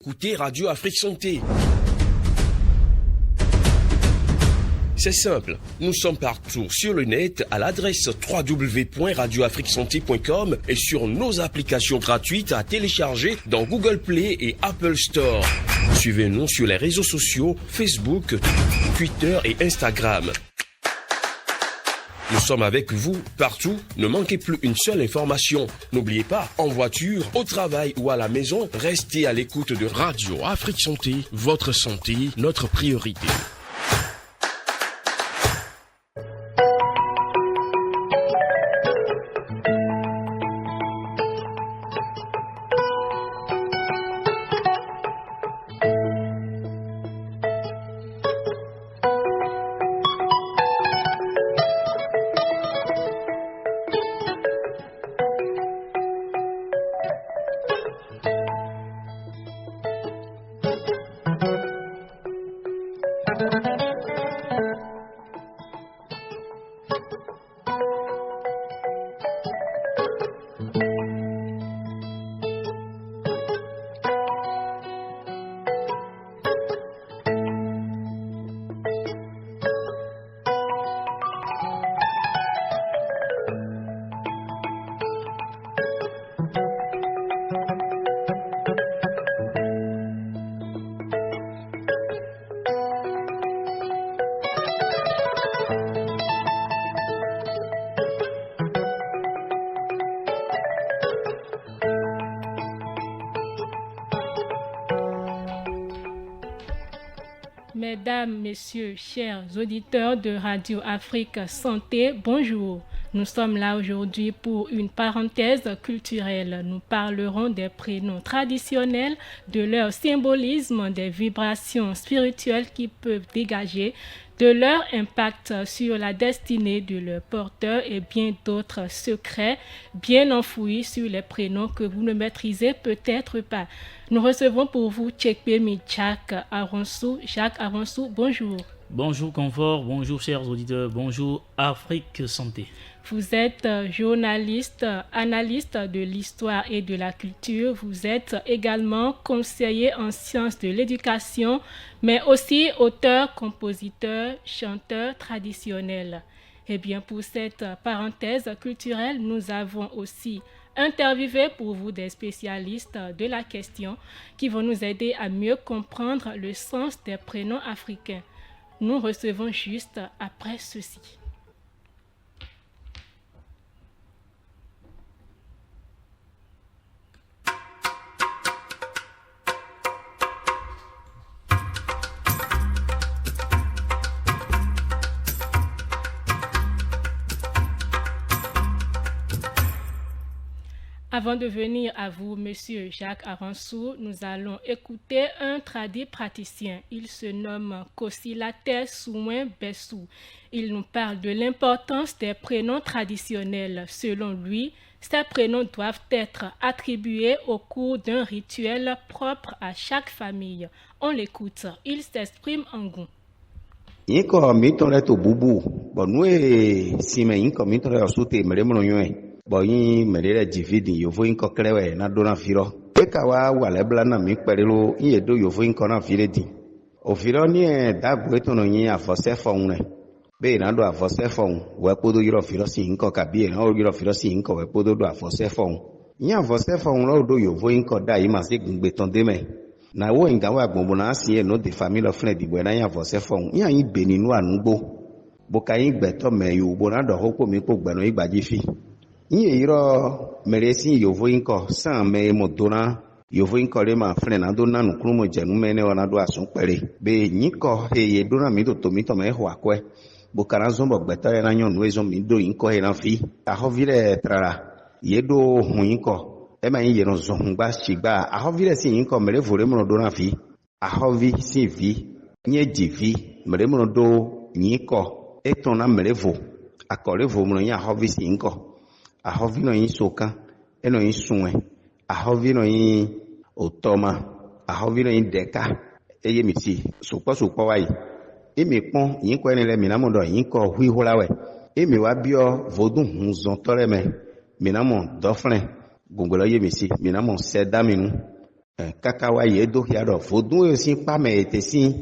écoutez Radio Afrique Santé. C'est simple, nous sommes partout sur le net à l'adresse www.radioafriquesanté.com et sur nos applications gratuites à télécharger dans Google Play et Apple Store. Suivez-nous sur les réseaux sociaux Facebook, Twitter et Instagram. Nous sommes avec vous partout, ne manquez plus une seule information. N'oubliez pas, en voiture, au travail ou à la maison, restez à l'écoute de Radio Afrique Santé, votre santé, notre priorité. Mesdames, Messieurs, chers auditeurs de Radio Afrique Santé, bonjour. Nous sommes là aujourd'hui pour une parenthèse culturelle. Nous parlerons des prénoms traditionnels, de leur symbolisme, des vibrations spirituelles qui peuvent dégager, de leur impact sur la destinée de leur porteur et bien d'autres secrets bien enfouis sur les prénoms que vous ne maîtrisez peut-être pas. Nous recevons pour vous Tchekpemi Jacques Aronsou. Jacques Aronsou, bonjour. Bonjour Confort, bonjour chers auditeurs, bonjour Afrique Santé. Vous êtes journaliste, analyste de l'histoire et de la culture. Vous êtes également conseiller en sciences de l'éducation, mais aussi auteur, compositeur, chanteur traditionnel. Eh bien, pour cette parenthèse culturelle, nous avons aussi interviewé pour vous des spécialistes de la question qui vont nous aider à mieux comprendre le sens des prénoms africains. Nous recevons juste après ceci. Avant de venir à vous, Monsieur Jacques Aronsou, nous allons écouter un tradit praticien. Il se nomme Kosilate Soumoin Bessou. Il nous parle de l'importance des prénoms traditionnels. Selon lui, ces prénoms doivent être attribués au cours d'un rituel propre à chaque famille. On l'écoute. Il s'exprime en goût. Yiko mitore to bubu, bonwe sime yiko mitore osute melemono yoe. Boyi medere dividi yovo inko klewe na dona firo. Eka wa wale blana mi perelo yedo yovo inko na firedi. O firo ni dagwe to no yin afose fon be na do afose fon we podo yiro firo si inko kabi na o yiro firo si inko we podo do afose fon. Yin afose fon lo do yovo inko da yi ma se gbe ton de me. Na wo inga wa gbonbo na si e no de family of friend igbo na yin afose fon. Yin be ninu anugbo. Boka yin gbe to me yo bo na do hopo mi po gbe no igbaji fi. Nye yiro meresi yovo inko san me modona yovo inko le ma frena na do nanu krumo jenu mene ona do asun pere be nyiko heye do na mi do to me ho akwe bo kana zombo gbeta na nyon wezo mi do inko he na fi ahovire trara yedo hun inko e ma yin no zohun gba sigba ahovire si inko mere vore mo do na fi ahovi si vi nye divi mere mo do nyiko etona mere vo akore vo mo nya ahovi si inko ahovi no yin soka eno yin sunwe ahovi no yin otoma ahovi no yin deka eye mi si sopo wa yi emi pon yin ko enile mi na mo do yin ko hui holawe emi wa bio vodun hun zon tore me mi na mo dofren gongolo ye mi si mi na mo se da mi nu kakawa ye do ya do vodun yo sin pa me te sin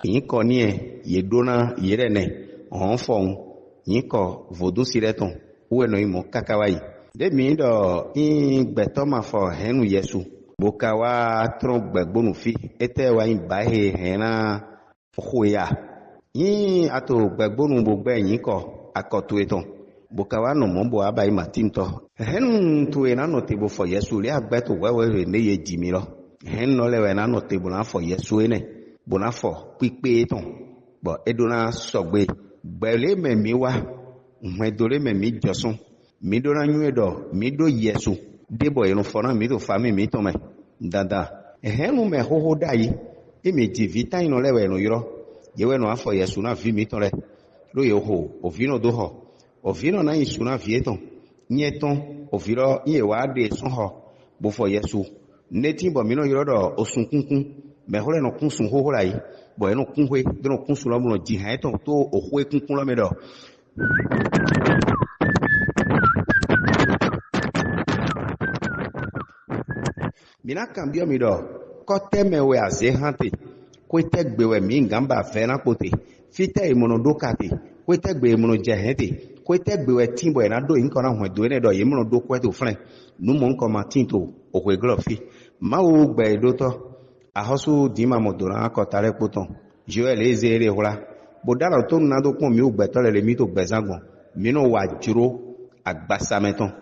yin ko ni ye dona yere ne on fon yin ko vodu sireton uwe no imo kakawa yi de mi do in gbeto ma fo henu yesu bokawa tron gbegbonu fi ete wa yin ba he hena khoya yin ato gbegbonu gbogbo yin ko akoto eton bokawa no mo bo abai matinto henu tu e na no te bo fo yesu le agbeto wewe ne ye jimi lo hen no le we na no te bo na fo yesu ene bo na fo pipe eton bo edona sogbe gbele me mi wa nhedore me mi josun mi do na nyu edo mi do yesu debo enu fo na mi do fami mi to me dada henu me hoho dai e me di vita ino le we no yoro ye we no afo yesu na vi mi to le lo ye ho ovino do ho ovino na isu na vieton nyeton oviro ye wa de so ho bo fo yesu neti bo mi no yoro do osun kunkun me ho le no kun sun hoho lai bo enu kun hwe do no kun sun lo mo no ji han ton to o hwe kunkun lo me do mina cambio mi do kote mewe aze hante kwete gbewe mi ngamba fe na pote fite imono do kate kwete gbe imono jehete kwete gbewe timbo na do inko na hwe do ne do imono do kweto fren nu mo nko ma tinto okwe glofi ma o gbe do to ahosu dima modora ko tare poton joel ezere hura bodara to na do pon mi o gbe to le mi to gbe zangon mi no wa juro agbasameton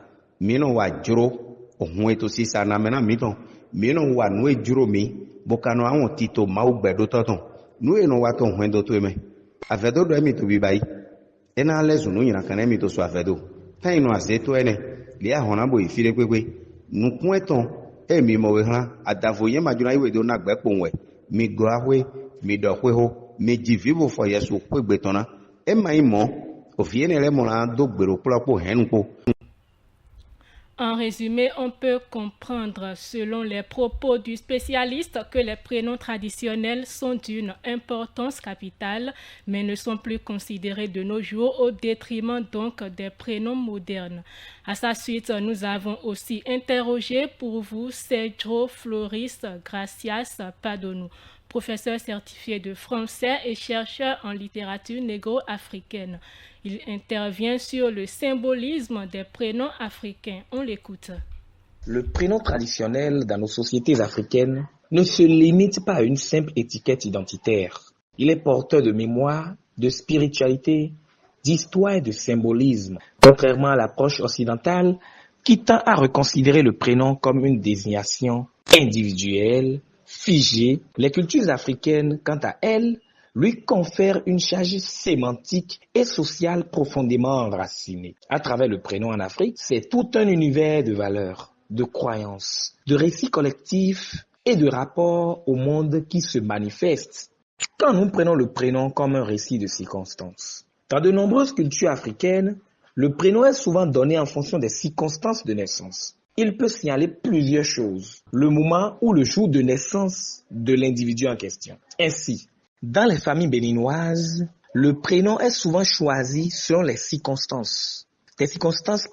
mi no wa juro ohun eto sisa na mena miton mi no wa nu ejuro mi bokano awon tito ma o gbe do toton nu eno wa to hwen do to me afedo do mi to bi bai ena lezu nu yin kan mi to so afedo tan inu azeto ene le ahona bo ifire pepe nu kun eton emi mo we han adavo yen majuna iwe do na gbe ponwe mi go ahwe mi do hwe ho mi ji vivo fo yesu pegbe tona e mai mo ofiene le mo na do gbero plopo henpo. En résumé, on peut comprendre, selon les propos du spécialiste, que les prénoms traditionnels sont d'une importance capitale, mais ne sont plus considérés de nos jours au détriment donc des prénoms modernes. À sa suite, nous avons aussi interrogé pour vous Sergio Floris Gracias Padonou, professeur certifié de français et chercheur en littérature négro-africaine. Il intervient sur le symbolisme des prénoms africains. On l'écoute. Le prénom traditionnel dans nos sociétés africaines ne se limite pas à une simple étiquette identitaire. Il est porteur de mémoire, de spiritualité, d'histoire et de symbolisme, contrairement à l'approche occidentale qui tend à reconsidérer le prénom comme une désignation individuelle, figée. Les cultures africaines, quant à elles, lui confère une charge sémantique et sociale profondément enracinée. À travers le prénom en Afrique, c'est tout un univers de valeurs, de croyances, de récits collectifs et de rapports au monde qui se manifestent quand nous prenons le prénom comme un récit de circonstances. Dans de nombreuses cultures africaines, le prénom est souvent donné en fonction des circonstances de naissance. Il peut signaler plusieurs choses, le moment ou le jour de naissance de l'individu en question. Ainsi, dans les familles béninoises, le prénom est souvent choisi selon les circonstances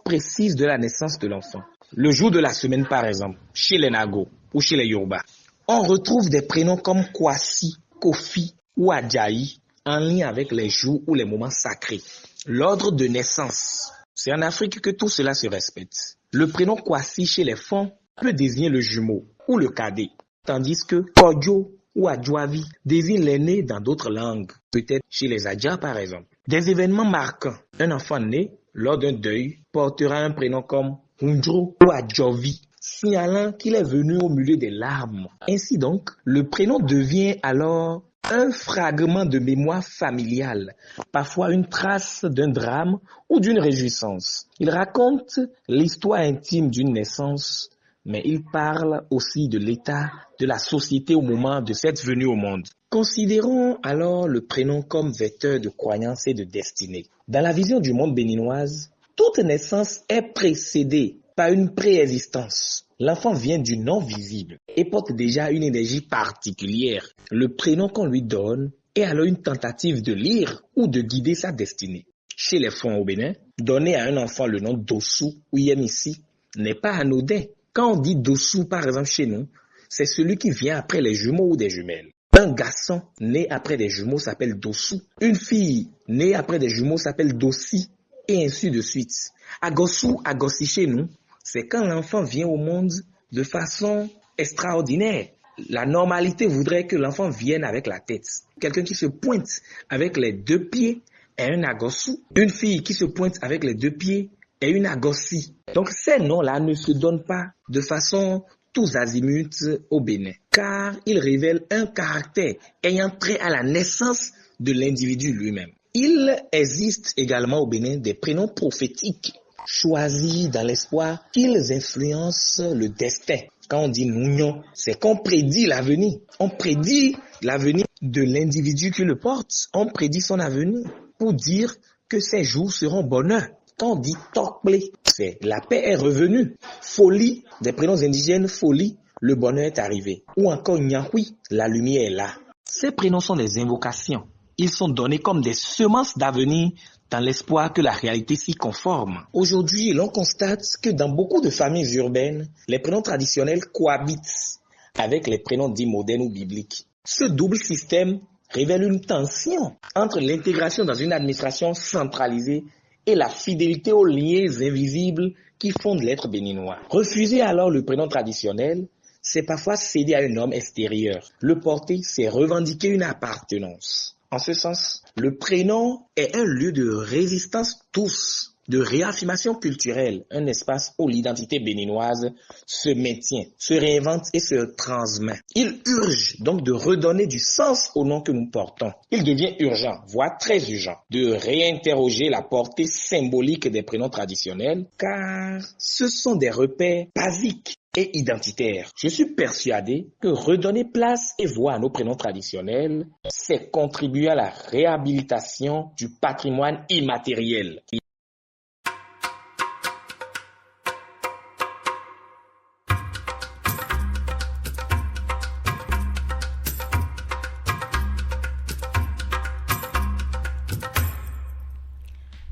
précises de la naissance de l'enfant. Le jour de la semaine, par exemple, chez les Nago ou chez les Yoruba, on retrouve des prénoms comme Kwasi, Kofi ou Adjaï en lien avec les jours ou les moments sacrés. L'ordre de naissance, c'est en Afrique que tout cela se respecte. Le prénom Kwasi chez les Fon peut désigner le jumeau ou le cadet, tandis que Kodjo ou Adjoavi désigne l'aîné dans d'autres langues, peut-être chez les Adja par exemple. Des événements marquants. Un enfant né lors d'un deuil portera un prénom comme Hundro ou Adjovi, signalant qu'il est venu au milieu des larmes. Ainsi donc, le prénom devient alors un fragment de mémoire familiale, parfois une trace d'un drame ou d'une réjouissance. Il raconte l'histoire intime d'une naissance, mais il parle aussi de l'état de la société au moment de cette venue au monde. Considérons alors le prénom comme vecteur de croyance et de destinée. Dans la vision du monde béninoise, toute naissance est précédée par une préexistence. L'enfant vient du non visible et porte déjà une énergie particulière. Le prénom qu'on lui donne est alors une tentative de lire ou de guider sa destinée. Chez les Fon au Bénin, donner à un enfant le nom d'Ossou ou Yemisi n'est pas anodin. Quand on dit Dossou, par exemple chez nous, c'est celui qui vient après les jumeaux ou des jumelles. Un garçon né après des jumeaux s'appelle Dossou. Une fille née après des jumeaux s'appelle Dossi, et ainsi de suite. Agossou, Agossi chez nous, c'est quand l'enfant vient au monde de façon extraordinaire. La normalité voudrait que l'enfant vienne avec la tête. Quelqu'un qui se pointe avec les 2 pieds est un Agossou. Une fille qui se pointe avec les 2 pieds est une Agossi. Donc ces noms-là ne se donnent pas de façon tous azimuts au Bénin, car ils révèlent un caractère ayant trait à la naissance de l'individu lui-même. Il existe également au Bénin des prénoms prophétiques, choisis dans l'espoir qu'ils influencent le destin. Quand on dit Nougnon, c'est qu'on prédit l'avenir. On prédit l'avenir de l'individu qui le porte. On prédit son avenir pour dire que ses jours seront bonheur. Quand on dit Tokple, c'est la paix est revenue. Folie, des prénoms indigènes, folie, le bonheur est arrivé. Ou encore Nyahui, la lumière est là. Ces prénoms sont des invocations. Ils sont donnés comme des semences d'avenir dans l'espoir que la réalité s'y conforme. Aujourd'hui, l'on constate que dans beaucoup de familles urbaines, les prénoms traditionnels cohabitent avec les prénoms dits modernes ou bibliques. Ce double système révèle une tension entre l'intégration dans une administration centralisée et la fidélité aux liens invisibles qui fondent l'être béninois. Refuser alors le prénom traditionnel, c'est parfois céder à un homme extérieur. Le porter, c'est revendiquer une appartenance. En ce sens, le prénom est un lieu de résistance tous, de réaffirmation culturelle, un espace où l'identité béninoise se maintient, se réinvente et se transmet. Il urge donc de redonner du sens au nom que nous portons. Il devient urgent, voire très urgent, de réinterroger la portée symbolique des prénoms traditionnels, car ce sont des repères basiques et identitaires. Je suis persuadé que redonner place et voix à nos prénoms traditionnels, c'est contribuer à la réhabilitation du patrimoine immatériel.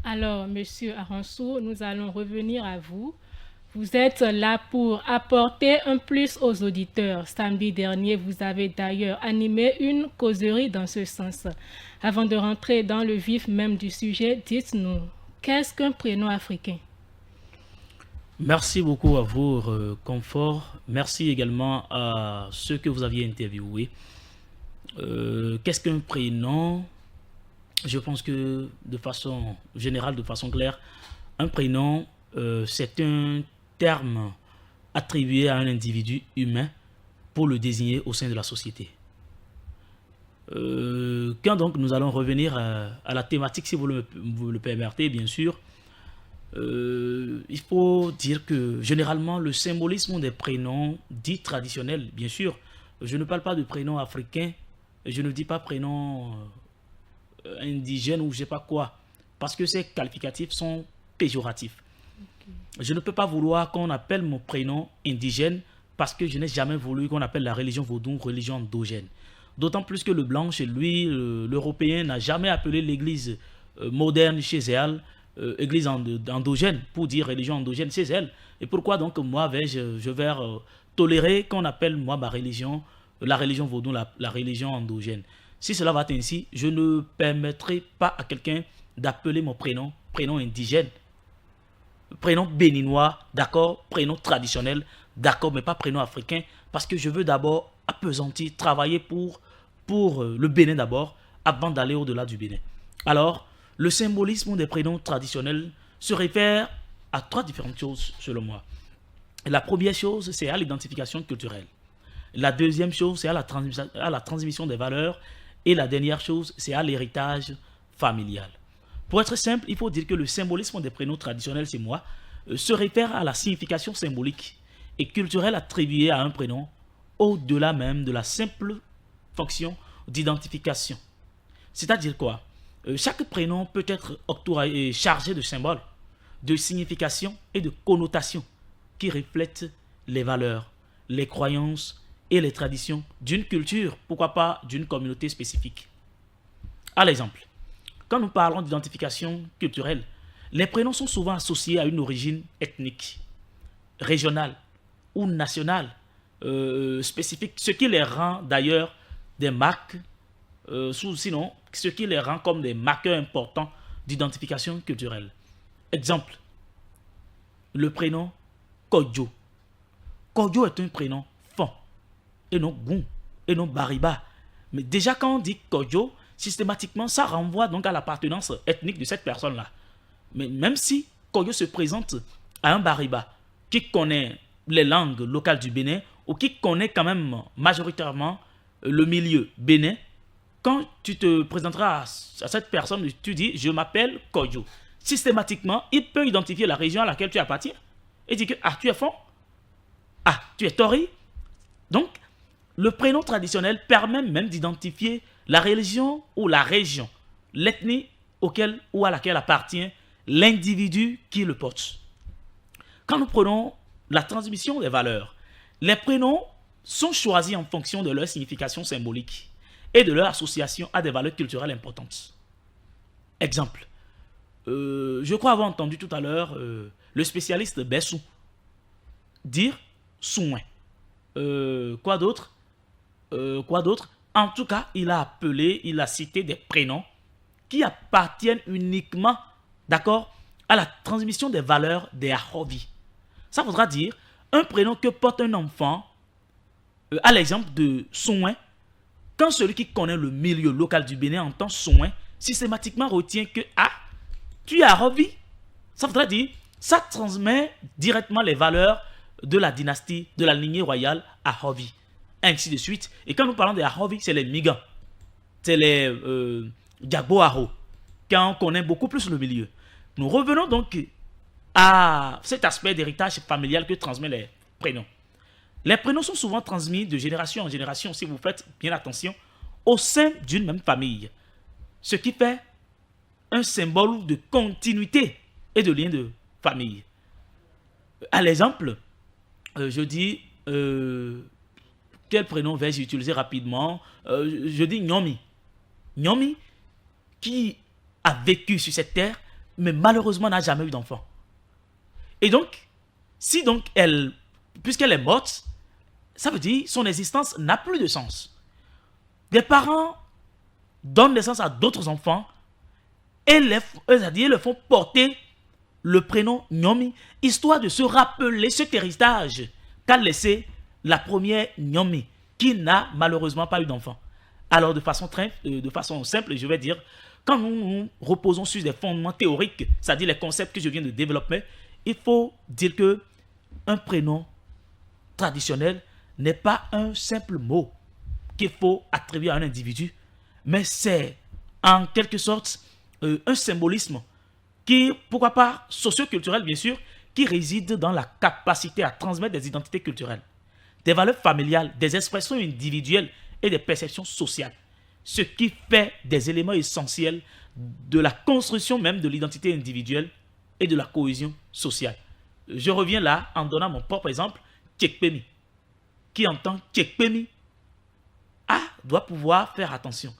Alors, Monsieur Aransou, nous allons revenir à vous. Vous êtes là pour apporter un plus aux auditeurs. Samedi dernier, vous avez d'ailleurs animé une causerie dans ce sens. Avant de rentrer dans le vif même du sujet, dites-nous, qu'est-ce qu'un prénom africain? Merci beaucoup à vous, Confort. Merci également à ceux que vous aviez interviewés. Qu'est-ce qu'un prénom? Je pense que de façon générale, de façon claire, un prénom, c'est un terme attribué à un individu humain pour le désigner au sein de la société. Quand donc nous allons revenir à la thématique, si vous le permettez, bien sûr, il faut dire que généralement le symbolisme des prénoms dits traditionnels, bien sûr, je ne parle pas de prénoms africains, je ne dis pas prénoms indigènes ou je ne sais pas quoi, parce que ces qualificatifs sont péjoratifs. Je ne peux pas vouloir qu'on appelle mon prénom indigène parce que je n'ai jamais voulu qu'on appelle la religion vaudou religion endogène. D'autant plus que le blanc, chez lui, l'européen n'a jamais appelé l'église moderne chez elle, église endogène, pour dire religion endogène chez elle. Et pourquoi donc moi je vais tolérer qu'on appelle moi ma religion, la religion vaudou, la religion endogène. Si cela va être ainsi, je ne permettrai pas à quelqu'un d'appeler mon prénom indigène, prénom béninois, d'accord, prénom traditionnel, d'accord, mais pas prénom africain, parce que je veux d'abord appesantir, travailler pour le Bénin d'abord, avant d'aller au-delà du Bénin. Alors, le symbolisme des prénoms traditionnels se réfère à 3 différentes choses, selon moi. La première chose, c'est à l'identification culturelle. La deuxième chose, c'est à la transmission des valeurs. Et la dernière chose, c'est à l'héritage familial. Pour être simple, il faut dire que le symbolisme des prénoms traditionnels, c'est moi, se réfère à la signification symbolique et culturelle attribuée à un prénom au-delà même de la simple fonction d'identification. C'est-à-dire quoi? Chaque prénom peut être octroyé, chargé de symboles, de signification et de connotations qui reflètent les valeurs, les croyances et les traditions d'une culture, pourquoi pas d'une communauté spécifique. À l'exemple, quand nous parlons d'identification culturelle, les prénoms sont souvent associés à une origine ethnique, régionale ou nationale, spécifiques, ce qui les rend d'ailleurs des marques, sinon, ce qui les rend comme des marqueurs importants d'identification culturelle. Exemple, le prénom Kodjo. Kodjo est un prénom fond, et non Goun, et non Bariba. Mais déjà quand on dit Kodjo, systématiquement, ça renvoie donc à l'appartenance ethnique de cette personne-là. Mais même si Kodjo se présente à un Bariba qui connaît les langues locales du Bénin ou qui connaît quand même majoritairement le milieu bénin, quand tu te présenteras à cette personne, tu dis « je m'appelle Kodjo ». Systématiquement, il peut identifier la région à laquelle tu appartiens et dire que « ah, tu es Fon, ah, tu es Tori ». Donc, le prénom traditionnel permet même d'identifier la religion ou la région, l'ethnie auquel ou à laquelle appartient l'individu qui le porte. Quand nous prenons la transmission des valeurs, les prénoms sont choisis en fonction de leur signification symbolique et de leur association à des valeurs culturelles importantes. Exemple, je crois avoir entendu tout à l'heure le spécialiste Bessou dire Souin. Quoi d'autre? En tout cas, il a cité des prénoms qui appartiennent uniquement, d'accord, à la transmission des valeurs des Ahovi. Ça voudra dire un prénom que porte un enfant, à l'exemple de Souin, quand celui qui connaît le milieu local du Bénin entend Souin, systématiquement retient que ah, tu es Ahovi. Ça voudra dire, ça transmet directement les valeurs de la dynastie, de la lignée royale Ahovi. Ainsi de suite. Et quand nous parlons des Ahovi, c'est les Migans, c'est les Diagbo-Aho, quand on connaît beaucoup plus le milieu. Nous revenons donc à cet aspect d'héritage familial que transmet les prénoms. Les prénoms sont souvent transmis de génération en génération, si vous faites bien attention, au sein d'une même famille. Ce qui fait un symbole de continuité et de lien de famille. À l'exemple, je dis, quel prénom vais-je utiliser rapidement? Je dis Nyomi. Nyomi, qui a vécu sur cette terre, mais malheureusement n'a jamais eu d'enfant. Et donc, si donc puisqu'elle est morte, ça veut dire que son existence n'a plus de sens. Des parents donnent naissance à d'autres enfants et ils le font porter le prénom Nyomi, histoire de se rappeler cet héritage qu'a laissé la première Nyomi, qui n'a malheureusement pas eu d'enfant. Alors de façon simple, je vais dire, quand nous reposons sur des fondements théoriques, c'est-à-dire les concepts que je viens de développer, il faut dire que un prénom traditionnel n'est pas un simple mot qu'il faut attribuer à un individu, mais c'est en quelque sorte un symbolisme qui, pourquoi pas, socio-culturel bien sûr, qui réside dans la capacité à transmettre des identités culturelles, des valeurs familiales, des expressions individuelles et des perceptions sociales. Ce qui fait des éléments essentiels de la construction même de l'identité individuelle et de la cohésion sociale. Je reviens là en donnant mon propre exemple, Tchekpemi. Qui entend Tchekpemi doit pouvoir faire attention.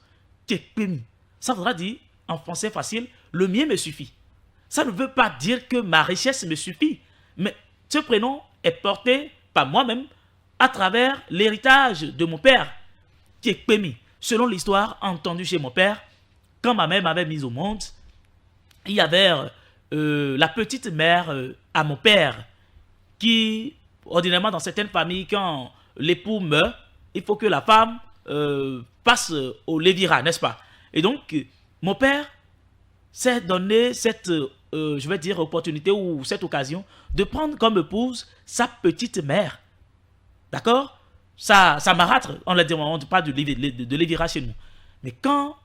Tchekpemi, ça voudra dire, en français facile, le mien me suffit. Ça ne veut pas dire que ma richesse me suffit, mais ce prénom est porté par moi-même à travers l'héritage de mon père, Tchekpemi. Selon l'histoire entendue chez mon père, quand ma mère m'avait mise au monde, il y avait la petite mère à mon père qui, ordinairement dans certaines familles, quand l'époux meurt, il faut que la femme passe au lévira, n'est-ce pas? Et donc, mon père s'est donné cette, je vais dire, opportunité ou cette occasion de prendre comme épouse sa petite mère. D'accord? Ça marâtre, on ne parle de lévira chez nous. Mais quand,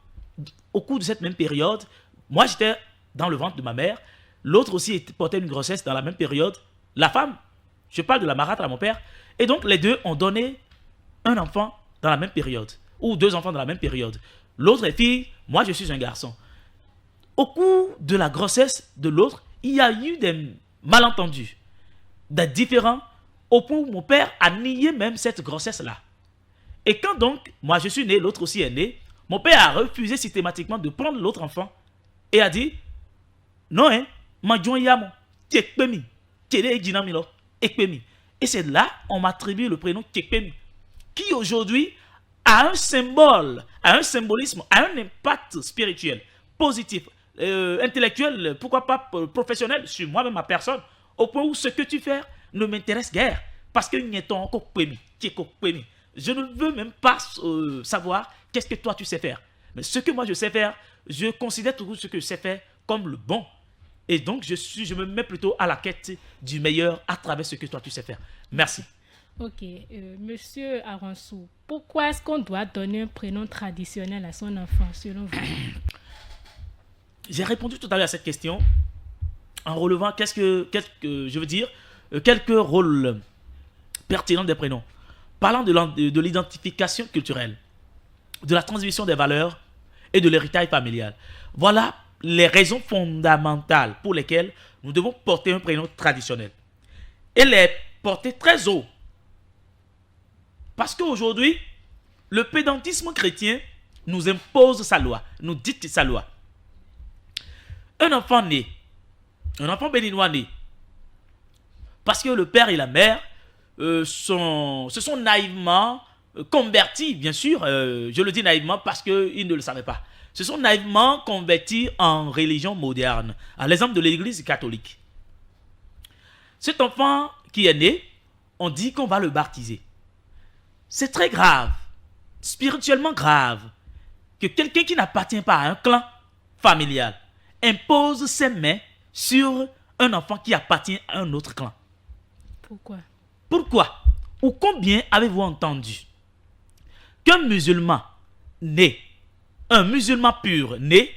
au cours de cette même période, moi j'étais dans le ventre de ma mère, l'autre aussi portait une grossesse dans la même période, la femme, je parle de la marâtre à mon père, et donc les deux ont donné un enfant dans la même période, ou deux enfants dans la même période. L'autre est fille, moi je suis un garçon. Au cours de la grossesse de l'autre, il y a eu des malentendus, des différends, au point où mon père a nié même cette grossesse-là. Et quand donc, moi je suis né, l'autre aussi est né, mon père a refusé systématiquement de prendre l'autre enfant et a dit, non, hein, et Et c'est là on m'attribue le prénom Kekpemi, qui aujourd'hui a un symbole, a un symbolisme, a un impact spirituel, positif, intellectuel, pourquoi pas professionnel sur moi-même, ma personne, au point où ce que tu fais ne m'intéresse guère. Parce que je ne veux même pas savoir qu'est-ce que toi tu sais faire. Mais ce que moi je sais faire, je considère toujours ce que je sais faire comme le bon. Et donc je me mets plutôt à la quête du meilleur à travers ce que toi tu sais faire. Merci. Ok, Monsieur Aronsou, pourquoi est-ce qu'on doit donner un prénom traditionnel à son enfant, selon vous? J'ai répondu tout à l'heure à cette question en relevant quelques rôles pertinents des prénoms. Parlant de l'identification culturelle, de la transmission des valeurs et de l'héritage familial. Voilà les raisons fondamentales pour lesquelles nous devons porter un prénom traditionnel. Et les porter très haut. Parce qu'aujourd'hui, le pédantisme chrétien nous impose sa loi, nous dicte sa loi. Un enfant béninois né, parce que le père et la mère se sont naïvement convertis, bien sûr, je le dis naïvement parce qu'ils ne le savaient pas, se sont naïvement convertis en religion moderne, à l'exemple de l'église catholique. Cet enfant qui est né, on dit qu'on va le baptiser. C'est très grave, spirituellement grave, que quelqu'un qui n'appartient pas à un clan familial impose ses mains sur un enfant qui appartient à un autre clan. Pourquoi? Ou combien avez-vous entendu qu'un musulman né, un musulman pur né,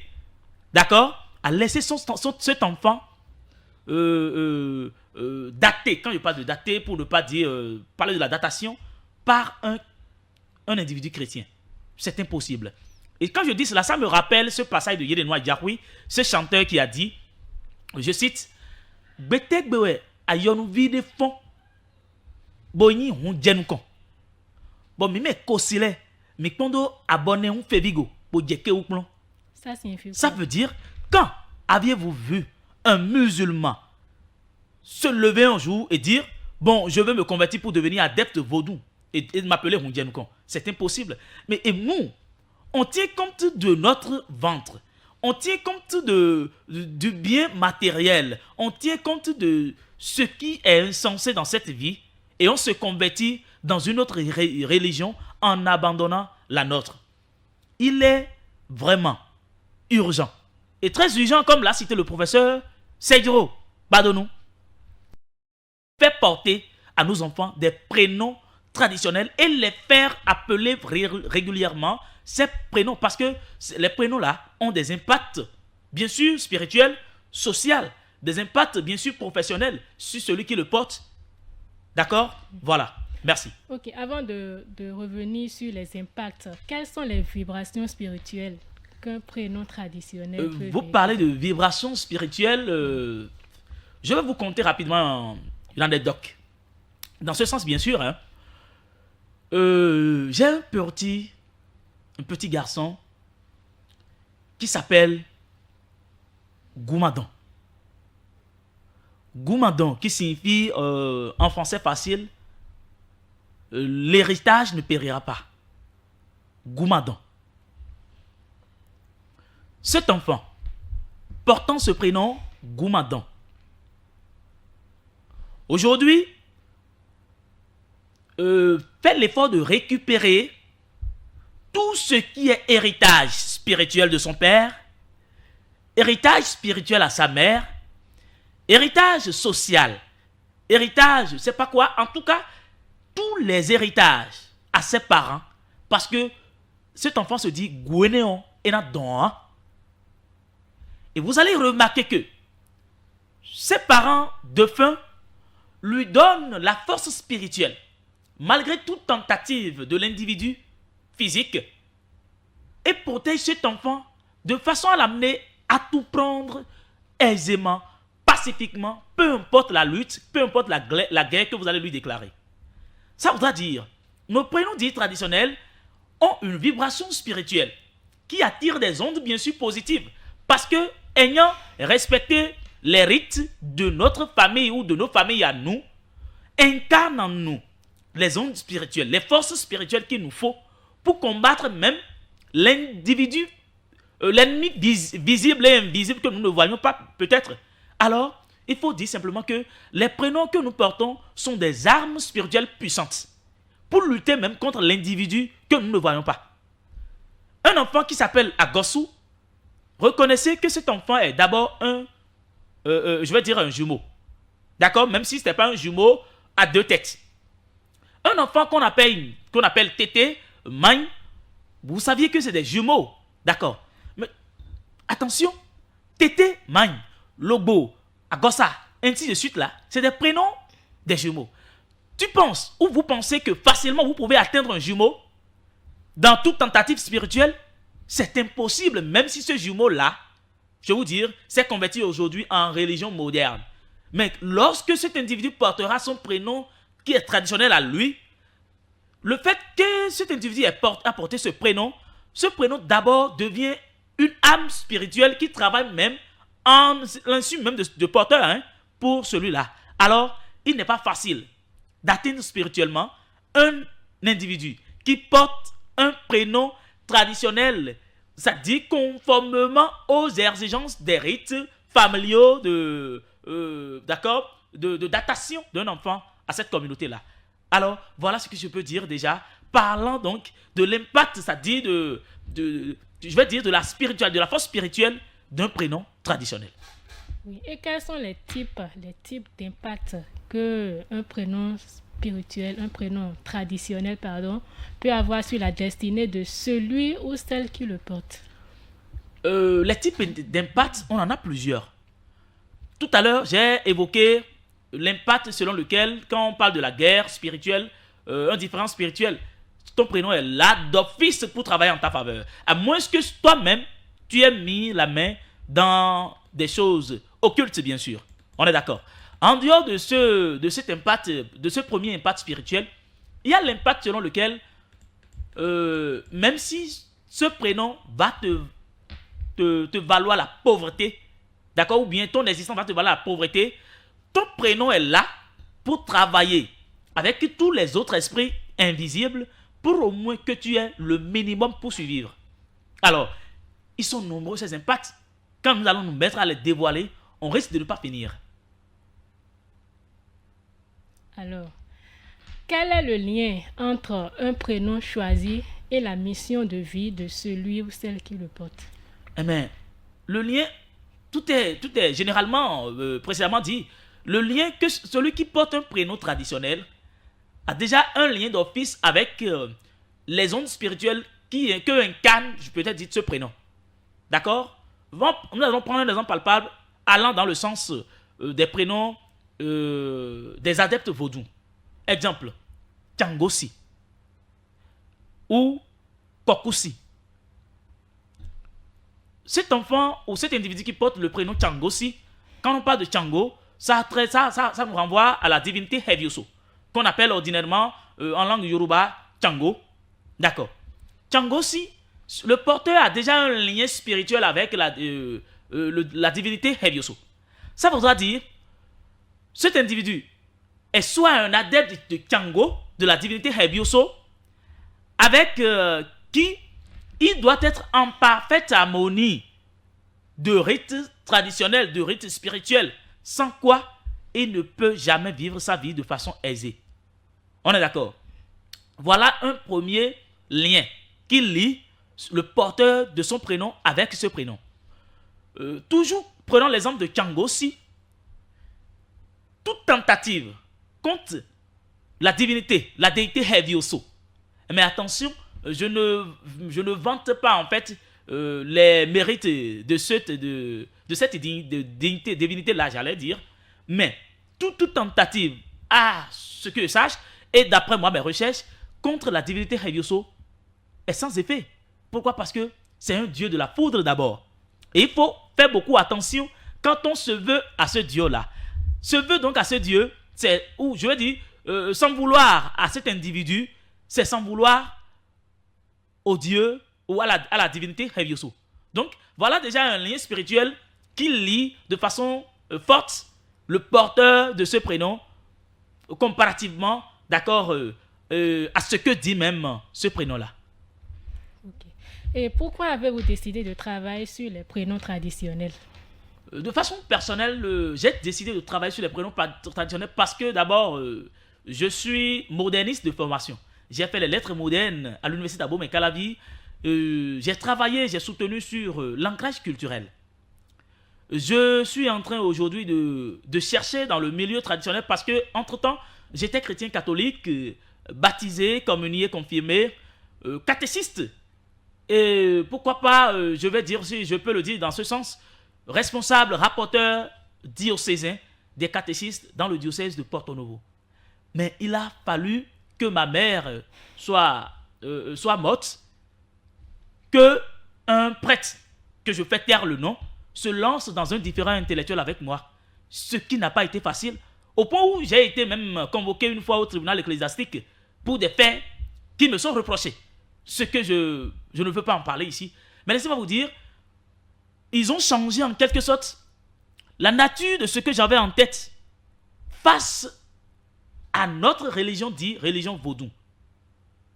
d'accord, a laissé cet enfant daté, quand je parle de daté, pour ne pas dire parler de la datation, par un individu chrétien. C'est impossible. Et quand je dis cela, ça me rappelle ce passage de Yedenoa Diakoui, ce chanteur qui a dit, je cite, Betek bewe ayonu vide fond boyni hun djenukon. Bon, mi me kosile, mi kondo abonné un fevigo pour djeke ou plon. Ça veut dire, quand aviez-vous vu un musulman se lever un jour et dire, bon, je veux me convertir pour devenir adepte vaudou et m'appeler hun djenukon? C'est impossible. Mais et nous, on tient compte de notre ventre. On tient compte du bien matériel. On tient compte de ce qui est insensé dans cette vie. Et on se convertit dans une autre religion en abandonnant la nôtre. Il est vraiment urgent. Et très urgent, comme l'a cité le professeur Seydro Badonou. Faire porter à nos enfants des prénoms traditionnels et les faire appeler régulièrement ces prénoms, parce que les prénoms-là ont des impacts, bien sûr, spirituels, sociaux, des impacts, bien sûr, professionnels sur celui qui le porte. D'accord? Voilà. Merci. Ok, avant de revenir sur les impacts, quelles sont les vibrations spirituelles qu'un prénom traditionnel peut vous parlez de vibrations spirituelles, je vais vous conter rapidement une anecdote. Dans ce sens, bien sûr, hein, j'ai un petit garçon qui s'appelle Goumadon. Goumadon, qui signifie en français facile, l'héritage ne périra pas. Goumadon. Cet enfant, portant ce prénom Goumadon, aujourd'hui, fait l'effort de récupérer tout ce qui est héritage spirituel de son père, héritage spirituel à sa mère, héritage social, héritage, je sais pas quoi, en tout cas, tous les héritages à ses parents, parce que cet enfant se dit Gouénéon et Nadon. Et vous allez remarquer que ses parents défunts lui donnent la force spirituelle, malgré toute tentative de l'individu physique, et protège cet enfant de façon à l'amener à tout prendre aisément, pacifiquement, peu importe la lutte, peu importe la guerre que vous allez lui déclarer. Ça voudra dire, nos prénoms dits traditionnels ont une vibration spirituelle qui attire des ondes bien sûr positives, parce que, ayant respecté les rites de notre famille ou de nos familles à nous, incarne en nous les ondes spirituelles, les forces spirituelles qu'il nous faut pour combattre même l'individu, l'ennemi visible et invisible que nous ne voyons pas peut-être. Alors, il faut dire simplement que les prénoms que nous portons sont des armes spirituelles puissantes pour lutter même contre l'individu que nous ne voyons pas. Un enfant qui s'appelle Agosu, reconnaissez que cet enfant est d'abord je vais dire un jumeau. D'accord? Même si ce n'est pas un jumeau à deux têtes. Un enfant qu'on appelle Tété, Magne, vous saviez que c'est des jumeaux. D'accord? Mais attention, Tété, Magne, Lobo, Agosa, ainsi de suite là, c'est des prénoms des jumeaux. Tu penses ou vous pensez que facilement vous pouvez atteindre un jumeau dans toute tentative spirituelle? C'est impossible, même si ce jumeau-là, je vais vous dire, s'est converti aujourd'hui en religion moderne. Mais lorsque cet individu portera son prénom qui est traditionnel à lui, le fait que cet individu ait porté ce prénom d'abord devient une âme spirituelle qui travaille même en l'insu même de porteur pour celui-là. Alors, il n'est pas facile d'atteindre spirituellement un individu qui porte un prénom traditionnel, ça dit conformément aux exigences des rites familiaux de datation d'un enfant à cette communauté-là. Alors, voilà ce que je peux dire déjà, parlant donc de l'impact, ça dit je vais dire de la spiritualité, de la force spirituelle d'un prénom traditionnel. Oui, et quels sont les types d'impact que un prénom spirituel, un prénom traditionnel, peut avoir sur la destinée de celui ou celle qui le porte? Les types d'impact, on en a plusieurs. Tout à l'heure, j'ai évoqué l'impact selon lequel, quand on parle de la guerre spirituelle, un différent spirituel, ton prénom est là d'office pour travailler en ta faveur. À moins que toi-même, tu aies mis la main dans des choses occultes, bien sûr. On est d'accord. En dehors de cet impact, de ce premier impact spirituel, il y a l'impact selon lequel, même si ce prénom va te valoir la pauvreté, d'accord, ou bien ton existence va te valoir la pauvreté, ton prénom est là pour travailler avec tous les autres esprits invisibles pour au moins que tu aies le minimum pour survivre. Alors, ils sont nombreux ces impacts. Quand nous allons nous mettre à les dévoiler, on risque de ne pas finir. Alors, quel est le lien entre un prénom choisi et la mission de vie de celui ou celle qui le porte? Eh bien, le lien, tout est généralement, précédemment dit, le lien que celui qui porte un prénom traditionnel a déjà un lien d'office avec les ondes spirituelles que incarne, je peux peut-être dire, ce prénom. D'accord? Nous allons prendre un exemple palpable allant dans le sens des prénoms des adeptes vaudous. Exemple, Tchangosi ou Kokusi. Cet enfant ou cet individu qui porte le prénom Tchangosi, quand on parle de Tchango, ça nous renvoie à la divinité Hevioso, qu'on appelle ordinairement en langue Yoruba Tchango. D'accord. Tchangosi, le porteur a déjà un lien spirituel avec la divinité Hevioso. Ça voudra dire, cet individu est soit un adepte de Tchango, de la divinité Hevioso, avec qui il doit être en parfaite harmonie de rites traditionnels, de rites spirituels, sans quoi il ne peut jamais vivre sa vie de façon aisée. On est d'accord? Voilà un premier lien qui lie le porteur de son prénom avec ce prénom. Toujours prenons l'exemple de Tchangosi. Toute tentative contre la divinité, la déité Hevioso. Mais attention, je ne vante pas en fait les mérites de cette divinité-là, j'allais dire. Mais toute tentative, à ce que je sache, et d'après moi, mes recherches, contre la divinité Hevioso est sans effet. Pourquoi? Parce que c'est un dieu de la foudre d'abord. Et il faut faire beaucoup attention quand on se veut à ce dieu-là. Se veut donc à ce dieu, c'est, ou je veux dire, sans vouloir à cet individu, c'est sans vouloir au dieu ou à la divinité Hevioso. Donc, voilà déjà un lien spirituel qui lie de façon forte le porteur de ce prénom comparativement, d'accord, à ce que dit même ce prénom-là. Ok. Et pourquoi avez-vous décidé de travailler sur les prénoms traditionnels? De façon personnelle, j'ai décidé de travailler sur les prénoms traditionnels parce que d'abord, je suis moderniste de formation. J'ai fait les lettres modernes à l'université d'Abomey Calavi. J'ai travaillé, j'ai soutenu sur l'ancrage culturel. Je suis en train aujourd'hui de chercher dans le milieu traditionnel parce que, entre-temps, j'étais chrétien catholique, baptisé, communié, confirmé, catéchiste. Et pourquoi pas, je vais dire, si je peux le dire dans ce sens, responsable, rapporteur diocésain des catéchistes dans le diocèse de Porto Novo. Mais il a fallu que ma mère soit morte, que un prêtre, que je fais taire le nom, se lance dans un différend intellectuel avec moi. Ce qui n'a pas été facile, au point où j'ai été même convoqué une fois au tribunal ecclésiastique pour des faits qui me sont reprochés. Ce que je ne veux pas en parler ici. Mais laissez-moi vous dire, ils ont changé en quelque sorte la nature de ce que j'avais en tête face à notre religion dit religion vaudou.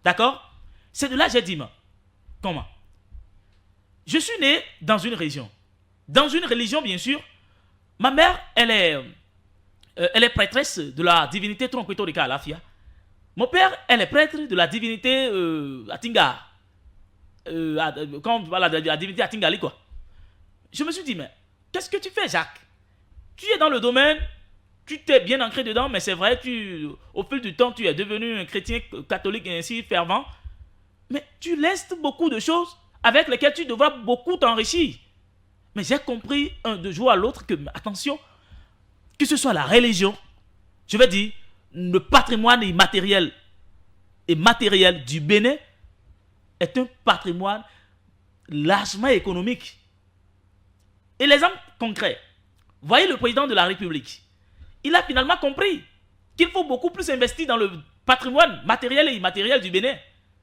D'accord? C'est de là que j'ai dit, comment? Je suis né dans une région. Dans une religion, bien sûr. Ma mère, elle est prêtresse de la divinité Tronquito-Rica Alafia. Mon père, elle est prêtre de la divinité Atinga. La divinité Atingali, quoi. Je me suis dit, mais qu'est-ce que tu fais, Jacques? Tu es dans le domaine, tu t'es bien ancré dedans, mais c'est vrai, au fil du temps, tu es devenu un chrétien catholique et ainsi fervent. Mais tu laisses beaucoup de choses avec lesquelles tu devras beaucoup t'enrichir. Mais j'ai compris de jour à l'autre que, attention, que ce soit la religion, je vais dire, le patrimoine immatériel et matériel du Bénin est un patrimoine largement économique. Et l'exemple concret, voyez le président de la République, il a finalement compris qu'il faut beaucoup plus investir dans le patrimoine matériel et immatériel du Bénin.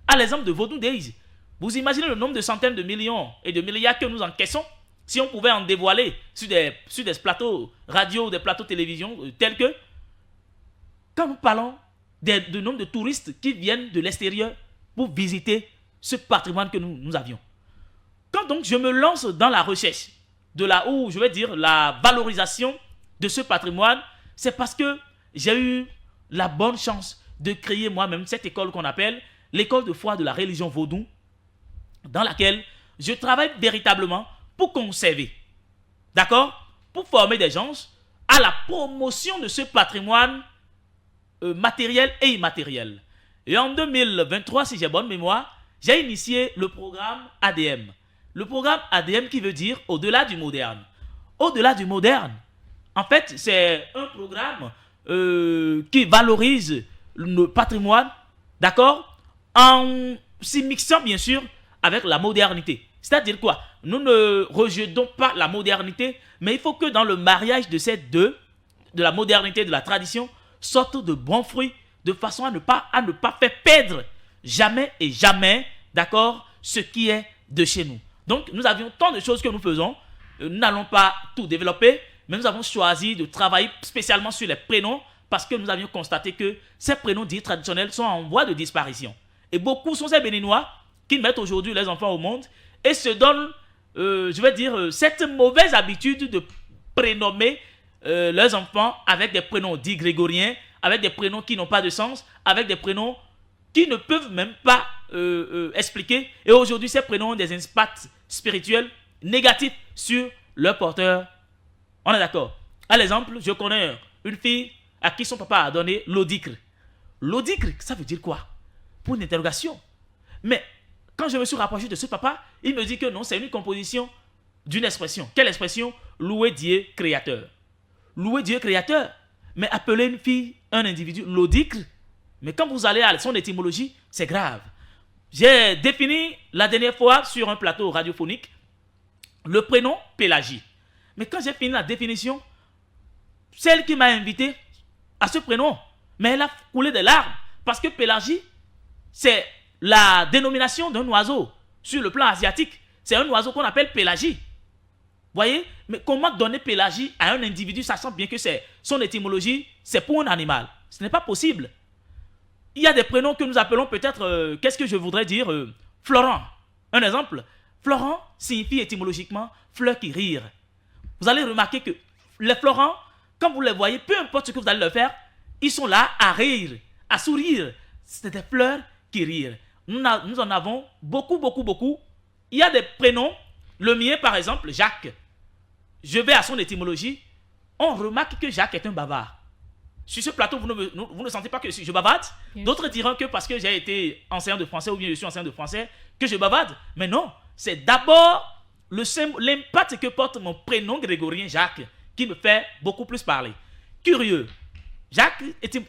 À l'exemple de Vodou Days, vous imaginez le nombre de centaines de millions et de milliards que nous encaissons si on pouvait en dévoiler sur des plateaux radio, des plateaux télévision tels que, quand nous parlons du nombre de touristes qui viennent de l'extérieur pour visiter ce patrimoine que nous avions. Quand donc je me lance dans la recherche de je vais dire, la valorisation de ce patrimoine, c'est parce que j'ai eu la bonne chance de créer moi-même cette école qu'on appelle l'école de foi de la religion vaudou, dans laquelle je travaille véritablement pour conserver, d'accord, pour former des gens à la promotion de ce patrimoine matériel et immatériel. Et en 2023, si j'ai bonne mémoire, j'ai initié le programme ADM. Le programme ADM qui veut dire au-delà du moderne. Au-delà du moderne, en fait, c'est un programme qui valorise le patrimoine, d'accord, en s'y mixant bien sûr avec la modernité. C'est-à-dire quoi? Nous ne rejetons pas la modernité, mais il faut que dans le mariage de ces deux, de la modernité et de la tradition, sortent de bons fruits, de façon à ne pas faire perdre jamais et jamais, d'accord, ce qui est de chez nous. Donc, nous avions tant de choses que nous faisons. Nous n'allons pas tout développer, mais nous avons choisi de travailler spécialement sur les prénoms parce que nous avions constaté que ces prénoms dits traditionnels sont en voie de disparition. Et beaucoup sont ces Béninois qui mettent aujourd'hui les enfants au monde et se donnent, je vais dire, cette mauvaise habitude de prénommer leurs enfants avec des prénoms dits grégoriens, avec des prénoms qui n'ont pas de sens, avec des prénoms qui ne peuvent même pas expliquer. Et aujourd'hui, ces prénoms ont des impacts spirituels négatifs sur leur porteur. On est d'accord? À l'exemple, je connais une fille à qui son papa a donné l'odicre. L'odicre, ça veut dire quoi? Pour une interrogation. Mais quand je me suis rapproché de ce papa, il me dit que non, c'est une composition d'une expression. Quelle expression? Louer Dieu créateur. Louer Dieu créateur. Mais appeler une fille, un individu, l'odicre, mais quand vous allez à son étymologie, c'est grave. J'ai défini la dernière fois sur un plateau radiophonique le prénom Pélagie. Mais quand j'ai fini la définition, celle qui m'a invité à ce prénom, mais elle a coulé des larmes parce que Pélagie, c'est la dénomination d'un oiseau sur le plan asiatique. C'est un oiseau qu'on appelle Pélagie. Voyez? Mais comment donner Pélagie à un individu, sachant bien que son étymologie, c'est pour un animal. Ce n'est pas possible. Il y a des prénoms que nous appelons peut-être, qu'est-ce que je voudrais dire, Florent. Un exemple, Florent signifie étymologiquement fleur qui rire. Vous allez remarquer que les Florents, quand vous les voyez, peu importe ce que vous allez leur faire, ils sont là à rire, à sourire. C'est des fleurs qui rient. Nous en avons beaucoup, beaucoup, beaucoup. Il y a des prénoms. Le mien, par exemple, Jacques. Je vais à son étymologie. On remarque que Jacques est un bavard. Sur ce plateau, vous ne sentez pas que je bavarde. D'autres diront que parce que j'ai été enseignant de français ou bien je suis enseignant de français, que je bavarde. Mais non, c'est d'abord l'impact que porte mon prénom grégorien Jacques qui me fait beaucoup plus parler. Curieux. Jacques,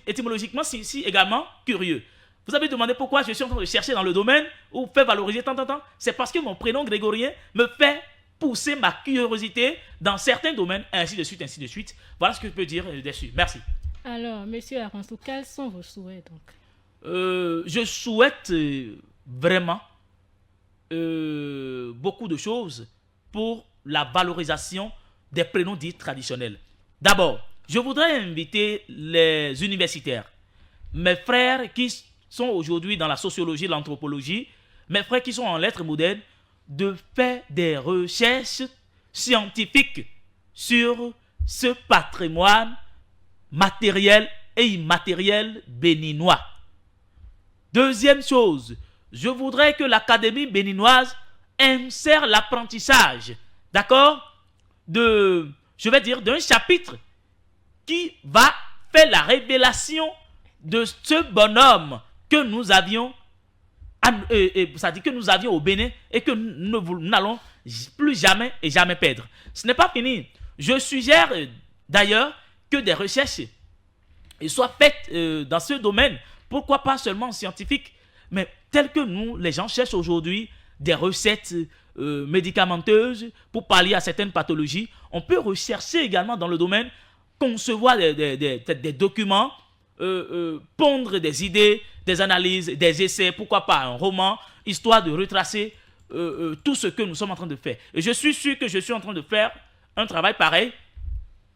étymologiquement, signifie également curieux. Vous avez demandé pourquoi je suis en train de chercher dans le domaine ou faire valoriser tant. C'est parce que mon prénom grégorien me fait pousser ma curiosité dans certains domaines, ainsi de suite, ainsi de suite. Voilà ce que je peux dire dessus. Merci. Alors, monsieur Aronsou, quels sont vos souhaits donc? Je souhaite vraiment beaucoup de choses pour la valorisation des prénoms dits traditionnels. D'abord, je voudrais inviter les universitaires, mes frères qui sont aujourd'hui dans la sociologie, l'anthropologie, mes frères qui sont en lettres modernes, de faire des recherches scientifiques sur ce patrimoine matériel et immatériel béninois. Deuxième chose, je voudrais que l'Académie béninoise insère l'apprentissage, d'accord, d'un chapitre qui va faire la révélation de ce bonhomme que nous avions, c'est-à-dire que nous avions au Bénin et que nous n'allons plus jamais et jamais perdre. Ce n'est pas fini. Je suggère d'ailleurs que des recherches soient faites dans ce domaine. Pourquoi pas seulement scientifiques, mais telles que nous, les gens cherchent aujourd'hui des recettes médicamenteuses pour pallier à certaines pathologies. On peut rechercher également dans le domaine, concevoir des documents, pondre des idées, des analyses, des essais, pourquoi pas un roman, histoire de retracer tout ce que nous sommes en train de faire. Et je suis sûr que je suis en train de faire un travail pareil,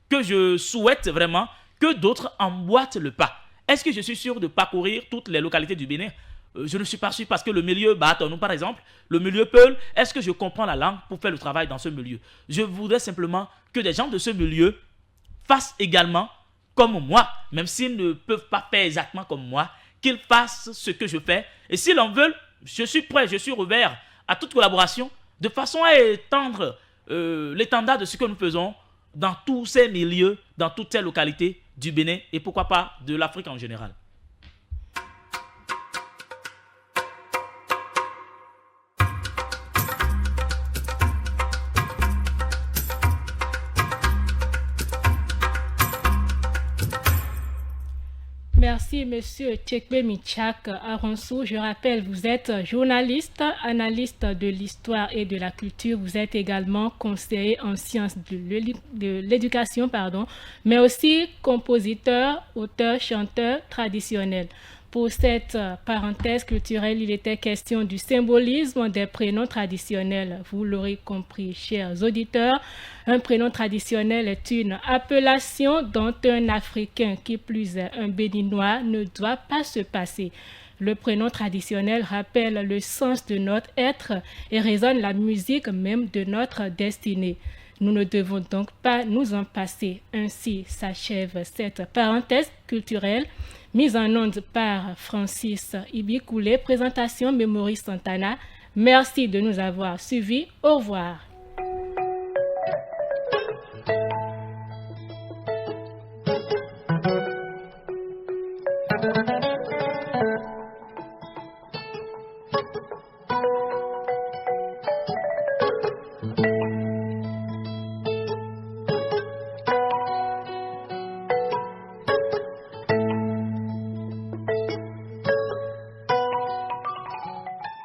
que je souhaite vraiment que d'autres emboîtent le pas. Est-ce que je suis sûr de parcourir toutes les localités du Bénin? Je ne suis pas sûr parce que le milieu Batonou, par exemple, le milieu Peul, est-ce que je comprends la langue pour faire le travail dans ce milieu? Je voudrais simplement que des gens de ce milieu fassent également comme moi, même s'ils ne peuvent pas faire exactement comme moi, qu'ils fassent ce que je fais. Et s'ils en veulent, je suis prêt, je suis ouvert à toute collaboration, de façon à étendre l'étendard de ce que nous faisons dans tous ces milieux, dans toutes ces localités du Bénin et pourquoi pas de l'Afrique en général. Merci, monsieur Tchekwe Michak Aronsou. Je rappelle, vous êtes journaliste, analyste de l'histoire et de la culture. Vous êtes également conseiller en sciences de l'éducation, mais aussi compositeur, auteur, chanteur traditionnel. Pour cette parenthèse culturelle, il était question du symbolisme des prénoms traditionnels. Vous l'aurez compris, chers auditeurs, un prénom traditionnel est une appellation dont un Africain, qui plus est un Béninois, ne doit pas se passer. Le prénom traditionnel rappelle le sens de notre être et résonne la musique même de notre destinée. Nous ne devons donc pas nous en passer. Ainsi s'achève cette parenthèse culturelle. Mise en onde par Francis Ibikoulé, présentation Memory Santana. Merci de nous avoir suivis. Au revoir.